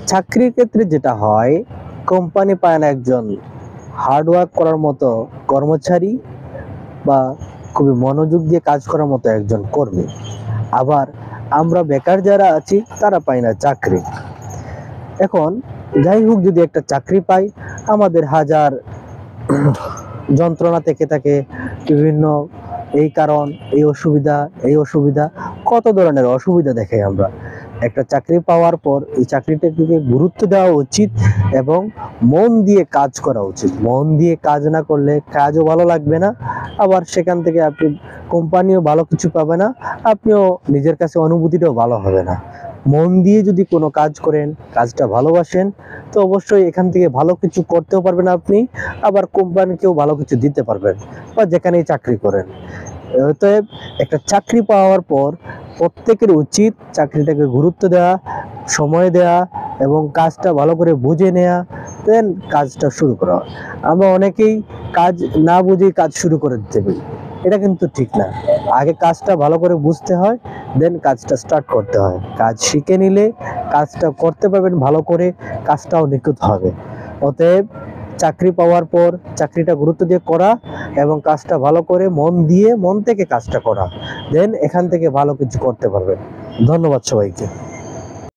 চাকরির ক্ষেত্রে যেটা হয়, কোম্পানি পায় না একজন হার্ডওয়ার্ক করার মতো কর্মচারী বা খুবই মনোযোগ দিয়ে কাজ করার মতো একজন কর্মী। আবার আমরা বেকার যারা আছি তারা পাই না চাকরি। এখন যাই হোক, যদি একটা চাকরি পাই, আমাদের হাজার যন্ত্রণা থেকে থাকে, বিভিন্ন এই কারণ, এই অসুবিধা, কত ধরনের অসুবিধা দেখে আমরা। একটা চাকরি পাওয়ার পর এই চাকরিটাকে গুরুত্ব দেওয়া উচিত এবং মন দিয়ে কাজ করা উচিত। মন দিয়ে কাজ না করলে কাজও ভালো লাগবে না, আবার সেখান থেকে আপনি কোম্পানিও ভালো কিছু পাবে না, আপনিও নিজের কাছে অনুভূতিটাও ভালো হবে না। মন দিয়ে যদি কোনো কাজ করেন, কাজটা ভালোবাসেন, তো অবশ্যই এখান থেকে ভালো কিছু করতেও পারবেন আপনি, আবার কোম্পানিকেও ভালো কিছু দিতে পারবেন, বা যেখানেই চাকরি করেন। অতএব একটা চাকরি পাওয়ার পর প্রত্যেকের উচিত চাকরিটাকে গুরুত্ব দেওয়া, সময় দেওয়া এবং কাজটা ভালো করে বুঝে নেওয়া, দেন কাজটা শুরু করা। আমরা অনেকেই কাজ না বুঝেই কাজ শুরু করে দিতে পারি, এটা কিন্তু ঠিক না। আগে কাজটা ভালো করে বুঝতে হয়, দেন কাজটা স্টার্ট করতে হয়। কাজ শিখে নিলে কাজটা করতে পারবেন ভালো করে, কাজটাও নিখুঁত হবে। অতএব চাকরি পাওয়ার পর চাকরিটা গুরুত্ব দিয়ে করা এবং কাজটা ভালো করে মন থেকে কাজটা করা, দেন এখান থেকে ভালো কিছু করতে পারবেন। ধন্যবাদ সবাইকে।